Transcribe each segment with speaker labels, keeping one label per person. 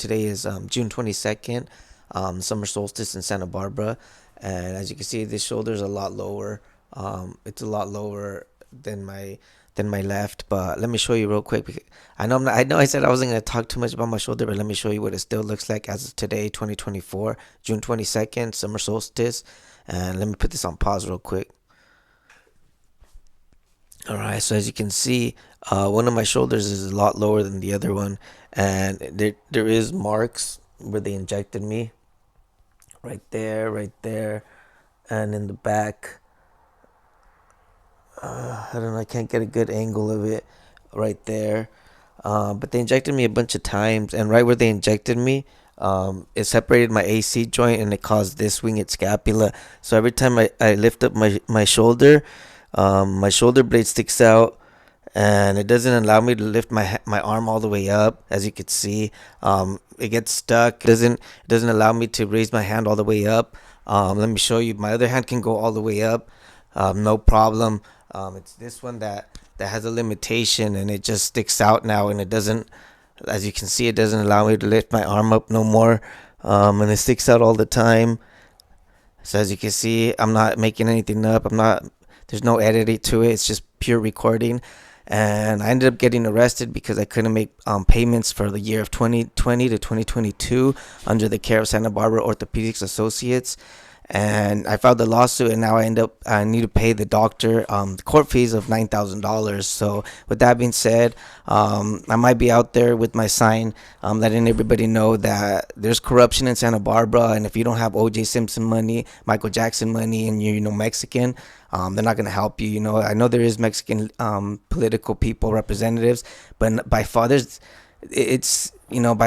Speaker 1: Today is June 22nd, Summer Solstice in Santa Barbara. And as you can see, this shoulder is a lot lower. It's a lot lower than my left. But let me show you real quick. I know I said I wasn't gonna talk too much about my shoulder, but let me show you what it still looks like as of today, 2024, June 22nd, Summer Solstice. And let me put this on pause real quick. All right, so as you can see, one of my shoulders is a lot lower than the other one, and there is marks where they injected me, right there, and in the back. I don't know, I can't get a good angle of it, right there. But they injected me a bunch of times, and right where they injected me, it separated my AC joint, and it caused this winged scapula. So every time I lift up my shoulder, my shoulder blade sticks out, and it doesn't allow me to lift my arm all the way up. As you can see, it gets stuck. It doesn't allow me to raise my hand all the way up. Let me show you. My other hand can go all the way up, no problem. It's this one that has a limitation, and it just sticks out now, and it doesn't. As you can see, it doesn't allow me to lift my arm up no more, and it sticks out all the time. So as you can see, I'm not making anything up. There's no editing to it. It's just pure recording. And I ended up getting arrested because I couldn't make payments for the year of 2020 to 2022 under the care of Santa Barbara Orthopedics Associates. And I filed the lawsuit, and now I need to pay the doctor the court fees of $9,000. So with that being said, I might be out there with my sign, letting everybody know that there's corruption in Santa Barbara, and if you don't have O.J. Simpson money, Michael Jackson money, and you're Mexican, they're not gonna help you. I know there is Mexican political people representatives, but by far by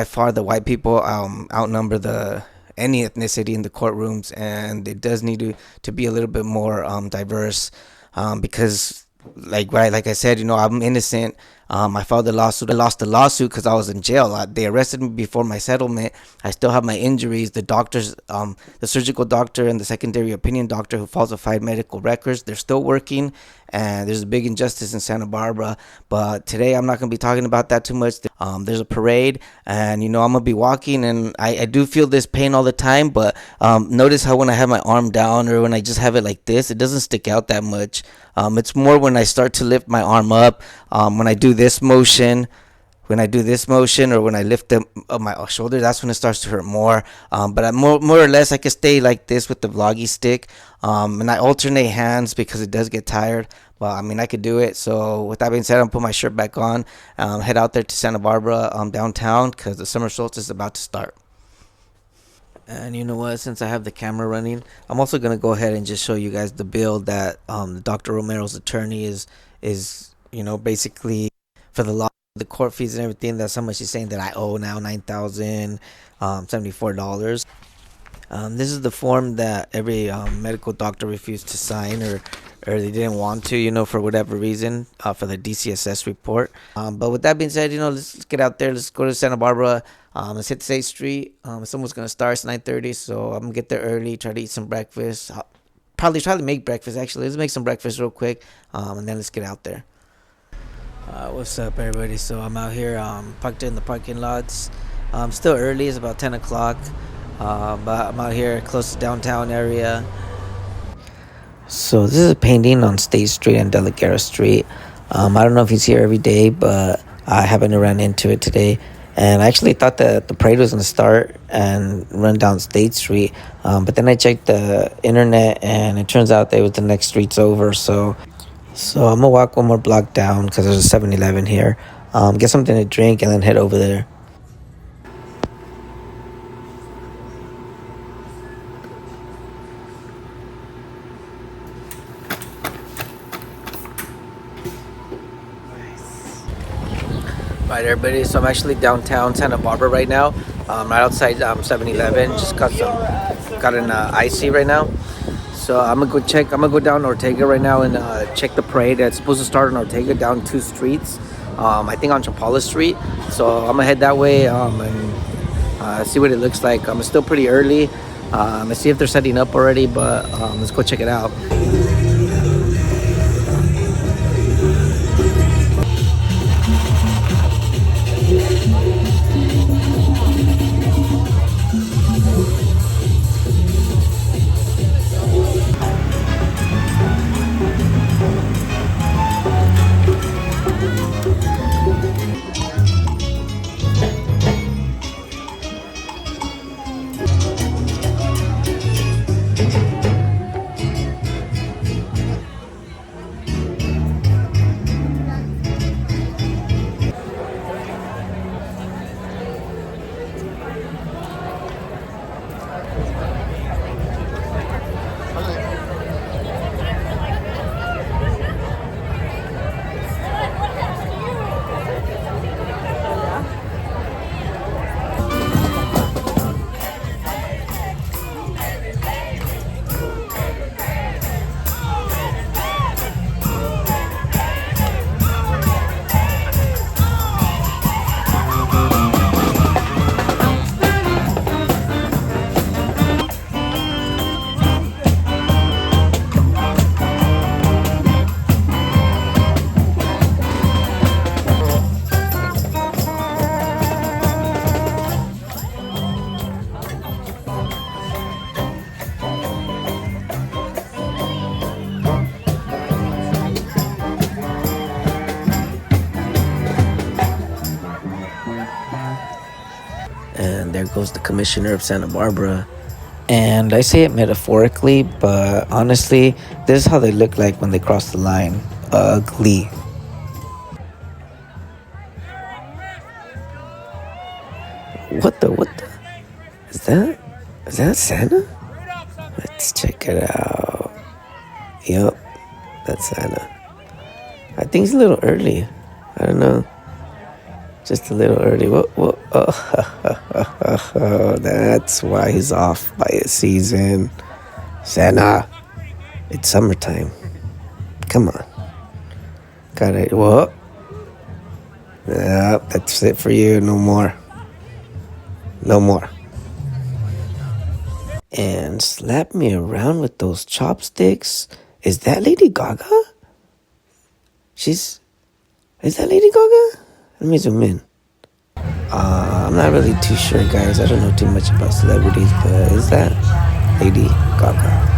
Speaker 1: far the white people outnumber any ethnicity in the courtrooms, and it does need to be a little bit more diverse, because like I said, I'm innocent. I filed the lawsuit. I lost the lawsuit because I was in jail. They arrested me before my settlement. I still have my injuries. The doctors, the surgical doctor and the secondary opinion doctor who falsified medical records, they're still working, and there's a big injustice in Santa Barbara. But today I'm not going to be talking about that too much. There's a parade, and I'm going to be walking, and I do feel this pain all the time, but notice how when I have my arm down or when I just have it like this, it doesn't stick out that much. It's more when I start to lift my arm up, when I do this motion, or when I lift up my shoulder, that's when it starts to hurt more. But more or less, I can stay like this with the vloggy stick, and I alternate hands because it does get tired. But I could do it. So with that being said, I'm put my shirt back on, head out there to Santa Barbara, downtown, because the summer solstice is about to start. And you know what? Since I have the camera running, I'm also gonna go ahead and just show you guys the bill that Dr. Romero's attorney is basically for the law, the court fees and everything. That's how much he's saying that I owe now, $9,074. This is the form that every medical doctor refused to sign, or they didn't want to, for whatever reason, for the DCSS report. But with that being said, let's get out there. Let's go to Santa Barbara. Let's hit 8th Street. Someone's going to start. It's 9:30, so I'm going to get there early, try to eat some breakfast. Probably try to make breakfast, actually. Let's make some breakfast real quick, and then let's get out there. What's up, everybody? So I'm out here, parked in the parking lots. Still early. It's about 10 o'clock. But I'm out here close to downtown area. So this is a painting on State Street and De La Guerra Street. I don't know if he's here every day, but I haven't ran into it today. And I actually thought that the parade was going to start and run down State Street. But then I checked the internet, and it turns out that it was the next streets over. So I'm going to walk one more block down because there's a 7-Eleven here. Get something to drink and then head over there. Right, everybody, so I'm actually downtown Santa Barbara right now, right outside 7-Eleven. Just got an icy right now. So I'm gonna go down Ortega right now and check the parade. It's supposed to start on Ortega down 2 streets, I think on Chapala Street. So I'm gonna head that way, and see what it looks like. It's still pretty early. Let's see if they're setting up already, but let's go check it out. And there goes the commissioner of Santa Barbara. And I say it metaphorically, but honestly, this is how they look like when they cross the line. Ugly. What the? Is that, is that Santa? Let's check it out. Yup, that's Santa. I think he's a little early. I don't know. Just a little early. What? Oh, that's why he's off by a season. Santa, it's summertime. Come on. Got it. What? Yep, that's it for you. No more. No more. And slap me around with those chopsticks. Is that Lady Gaga? Is that Lady Gaga? Let me zoom in. I'm not really too sure, guys. I don't know too much about celebrities, but is that Lady Gaga?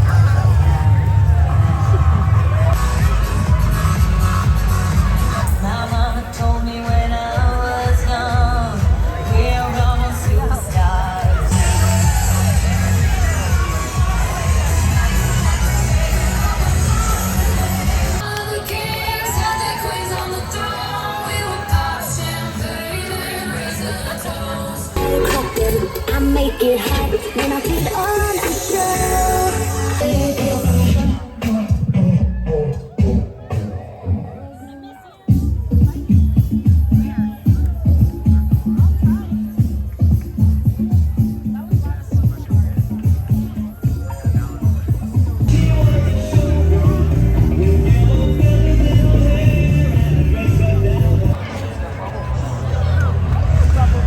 Speaker 2: I make it hot when I put on a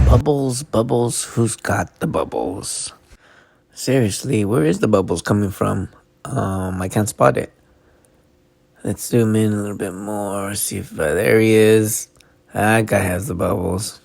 Speaker 1: Bubbles, bubbles, who's got the bubbles? Seriously, where is the bubbles coming from? I can't spot it. Let's zoom in a little bit more, see if there he is. That guy has the bubbles.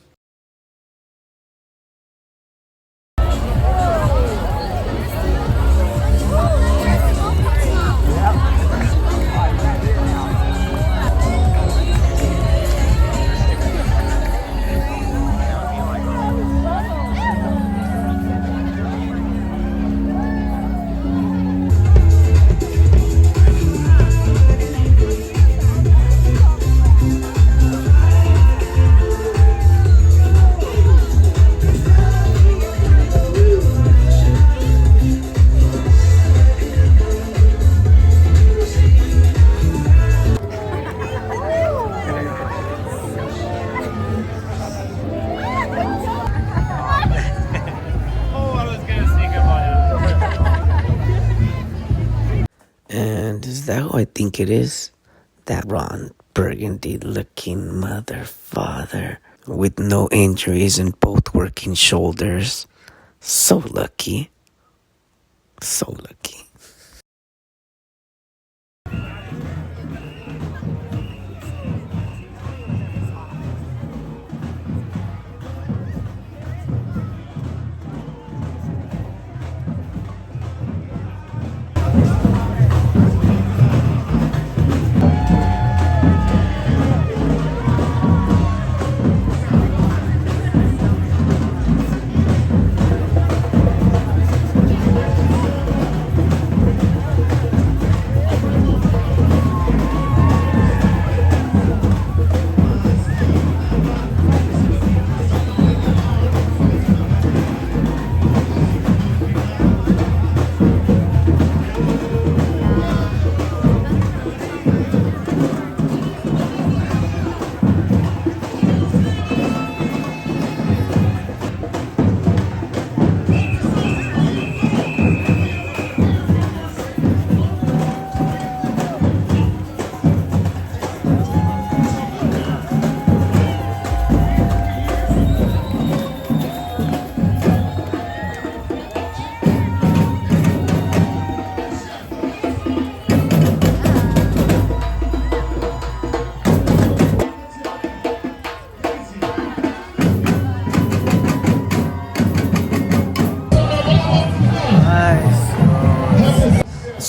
Speaker 1: And is that who I think it is? That Ron Burgundy looking mother father with no injuries and both working shoulders. So lucky. So lucky.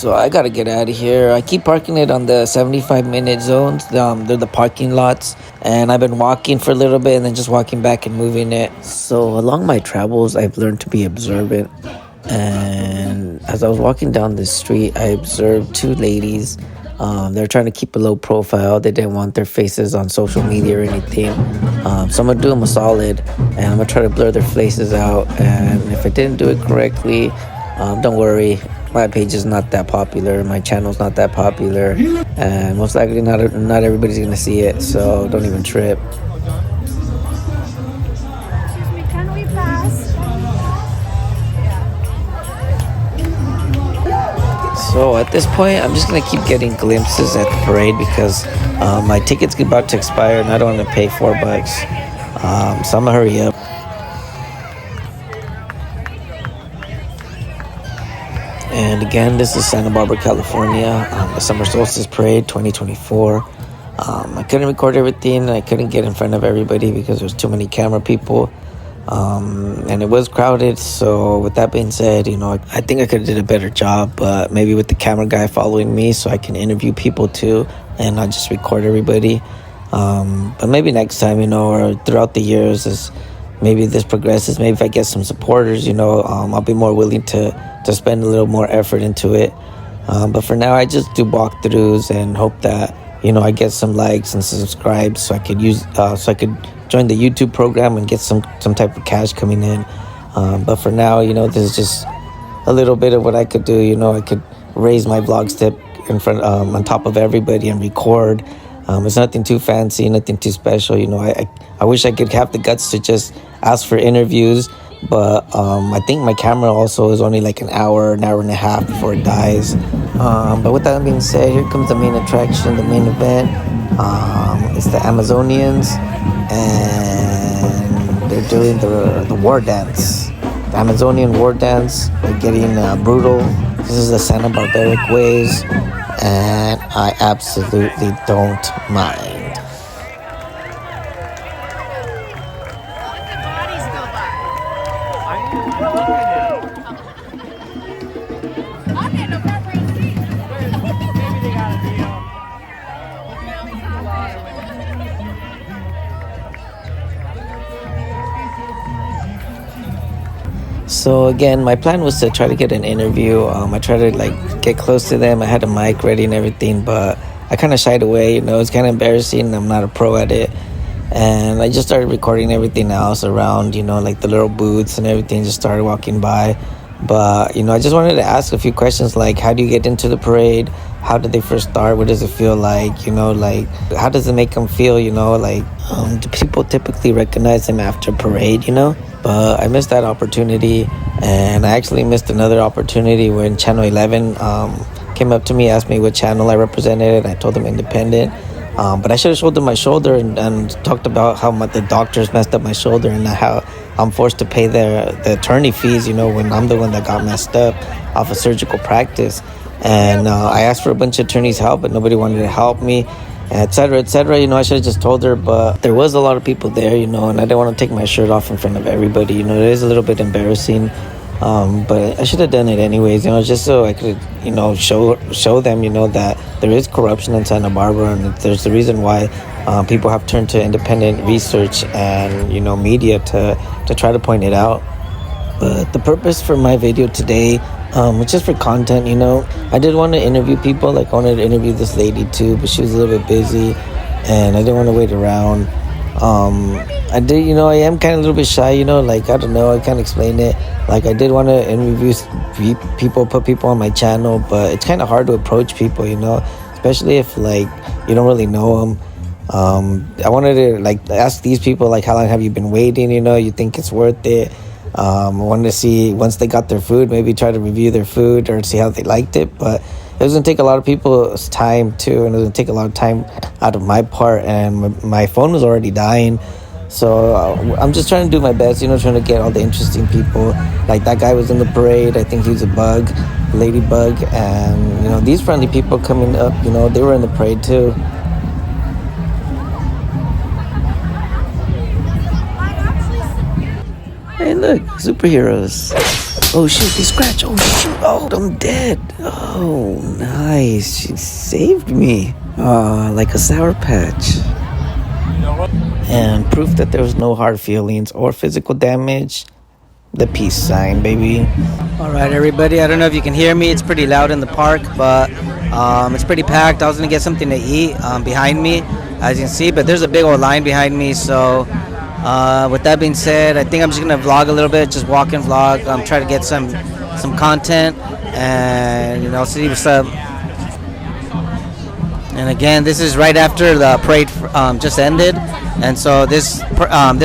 Speaker 1: So I gotta get out of here. I keep parking it on the 75-minute zones. They're the parking lots. And I've been walking for a little bit and then just walking back and moving it. So along my travels, I've learned to be observant. And as I was walking down the street, I observed two ladies. They're trying to keep a low profile. They didn't want their faces on social media or anything. So I'm gonna do them a solid, and I'm gonna try to blur their faces out. And if I didn't do it correctly, don't worry. My page is not that popular. My channel's not that popular, and most likely not everybody's gonna see it. So don't even trip.
Speaker 3: Excuse me, can we pass?
Speaker 1: So at this point, I'm just gonna keep getting glimpses at the parade because my ticket's about to expire and I don't want to pay $4. So I'm gonna hurry up. And again, this is Santa Barbara, California, the Summer Solstice Parade 2024. I couldn't record everything. I couldn't get in front of everybody because there's too many camera people. And it was crowded. So with that being said, I think I could have did a better job, but maybe with the camera guy following me so I can interview people too and not just record everybody. But maybe next time, or throughout the years, as maybe this progresses, maybe if I get some supporters, I'll be more willing to spend a little more effort into it. But for now, I just do walkthroughs and hope that, I get some likes and subscribes so I could join the YouTube program and get some type of cash coming in. But for now, this is just a little bit of what I could do. I could raise my vlog step in front, on top of everybody and record. It's nothing too fancy, nothing too special. I wish I could have the guts to just ask for interviews, but I think my camera also is only like an hour and a half before it dies. But with that being said, here comes the main attraction, the main event. It's the Amazonians, and they're doing the war dance. The Amazonian war dance. They're getting brutal. This is the Santa Barbaric ways, and I absolutely don't mind. So again, my plan was to try to get an interview. I tried to get close to them. I had a mic ready and everything, but I kind of shied away. It's kind of embarrassing. I'm not a pro at it, and I just started recording everything else around. Like the little booths and everything. Just started walking by, but I just wanted to ask a few questions like, how do you get into the parade? How did they first start? What does it feel like? How does it make them feel? Do people typically recognize them after parade? But I missed that opportunity, and I actually missed another opportunity when Channel 11 came up to me, asked me what channel I represented, and I told them independent. But I should have showed them my shoulder and talked about how the doctors messed up my shoulder and how I'm forced to pay the attorney fees, when I'm the one that got messed up off of surgical practice. And I asked for a bunch of attorneys' help, but nobody wanted to help me, etc., etc. I should have just told her, but there was a lot of people there, and I didn't want to take my shirt off in front of everybody. It is a little bit embarrassing, but I should have done it anyways, just so I could, show them, that there is corruption in Santa Barbara, and there's the reason why people have turned to independent research and, media to try to point it out. But the purpose for my video today, it's just for content, I did want to interview people. I wanted to interview this lady too, but she was a little bit busy, and I didn't want to wait around. I did, I am kind of a little bit shy, I don't know, I can't explain it. I did want to interview people, put people on my channel, but it's kind of hard to approach people, especially if, you don't really know them. I wanted to, ask these people, how long have you been waiting, you think it's worth it? I wanted to see, once they got their food, maybe try to review their food or see how they liked it, but it was going to take a lot of people's time too, and it was going to take a lot of time out of my part, and my phone was already dying. So I'm just trying to do my best, trying to get all the interesting people. That guy was in the parade. I think he was a ladybug, and these friendly people coming up, they were in the parade too. Hey, look, superheroes. Oh shit, he scratched. Oh shoot. Oh, I'm dead. Oh, nice. She saved me. Like a Sour Patch. And proof that there was no hard feelings or physical damage. The peace sign, baby. All right, everybody. I don't know if you can hear me. It's pretty loud in the park, but it's pretty packed. I was gonna get something to eat behind me, as you can see, but there's a big old line behind me. So, with that being said, I think I'm just gonna vlog a little bit, just walk and vlog. Try to get some content, and see what's up. And again, this is right after the parade just ended, and so this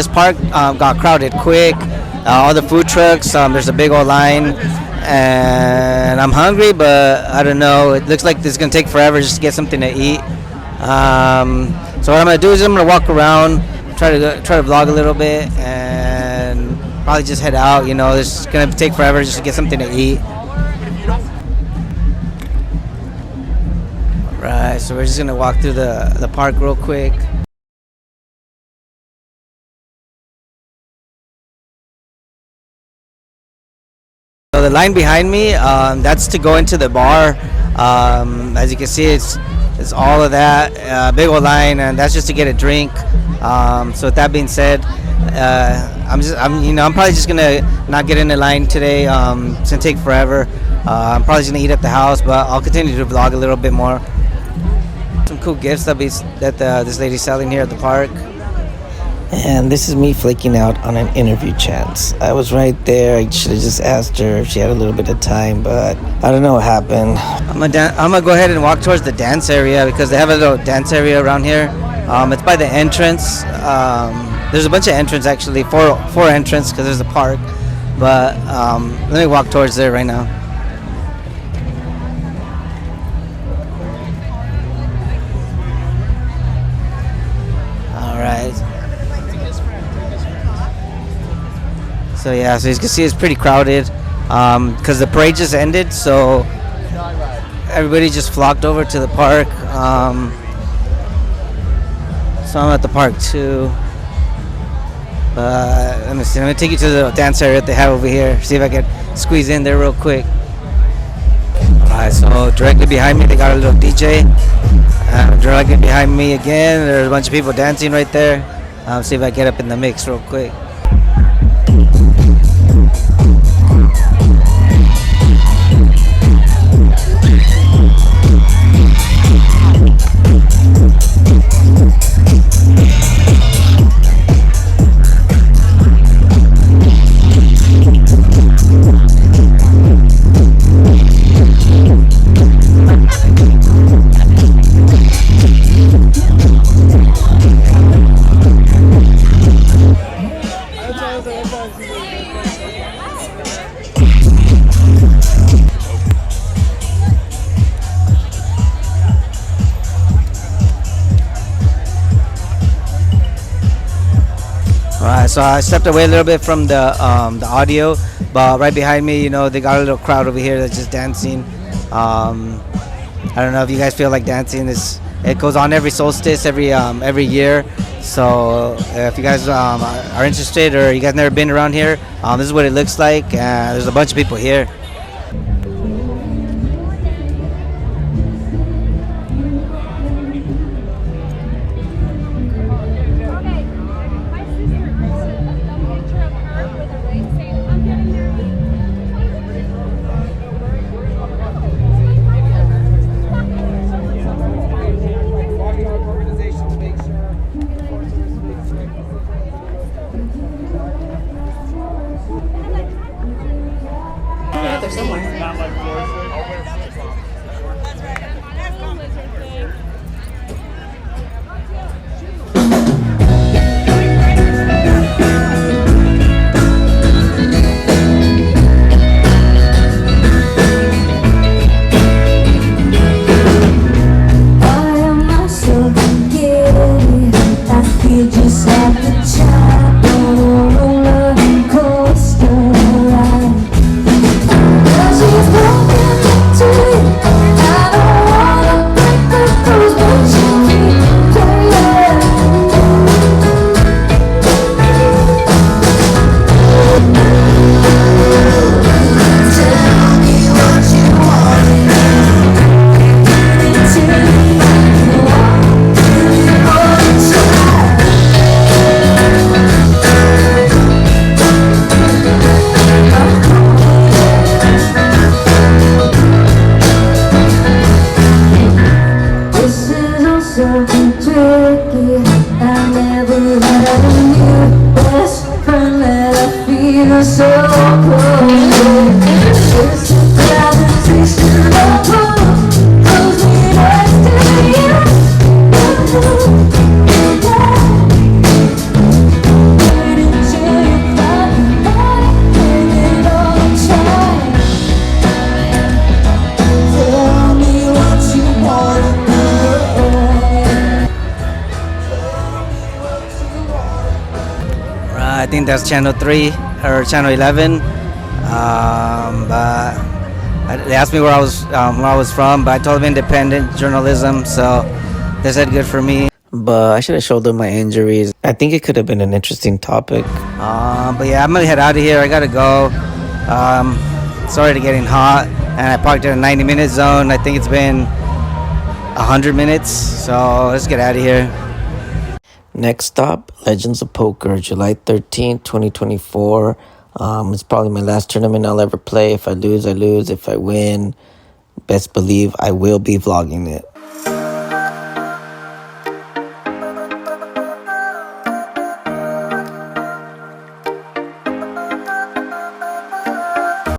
Speaker 1: park got crowded quick. All the food trucks, there's a big old line, and I'm hungry, but I don't know. It looks like it's gonna take forever just to get something to eat. So what I'm gonna do is I'm gonna walk around, try to vlog a little bit, and probably just head out. It's gonna take forever just to get something to eat. Right, so we're just gonna walk through the park real quick. So the line behind me, that's to go into the bar. As you can see, it's all of that big old line, and that's just to get a drink. So with that being said, I'm probably just gonna not get in the line today. It's gonna take forever. I'm probably just gonna eat at the house, but I'll continue to vlog a little bit more. Some cool gifts that this lady's selling here at the park. And this is me flaking out on an interview chance. I was right there. I should have just asked her if she had a little bit of time, but I don't know what happened. I'm gonna go ahead and walk towards the dance area because they have a little dance area around here. It's by the entrance. There's a bunch of entrance actually, four entrance because there's a park. But let me walk towards there right now. All right. So yeah, so you can see it's pretty crowded because the parade just ended, so everybody just flocked over to the park. So I'm at the park too. Let me see. Let me take you to the dance area that they have over here. See if I can squeeze in there real quick. Alright, so directly behind me they got a little DJ. Directly behind me again, there's a bunch of people dancing right there. See if I get up in the mix real quick. Alright, so I stepped away a little bit from the audio, but right behind me, they got a little crowd over here that's just dancing. I don't know if you guys feel like dancing. It goes on every solstice, every year. So if you guys are interested or you guys never been around here, this is what it looks like. There's a bunch of people here.
Speaker 4: that's channel 3 or channel 11. But they asked me where I was from, but I told them independent journalism, so they said good for me.
Speaker 1: But I should have showed them my injuries. I think it could have been an interesting topic.
Speaker 4: But yeah, I'm gonna head out of here. I gotta go. Sorry to getting hot, and I parked in a 90-minute zone. I think it's been 100 minutes, so let's get out of here.
Speaker 1: Next stop, Legends of Poker, July 13th, 2024. It's probably my last tournament I'll ever play. If I lose, I lose. If I win, best believe I will be vlogging it.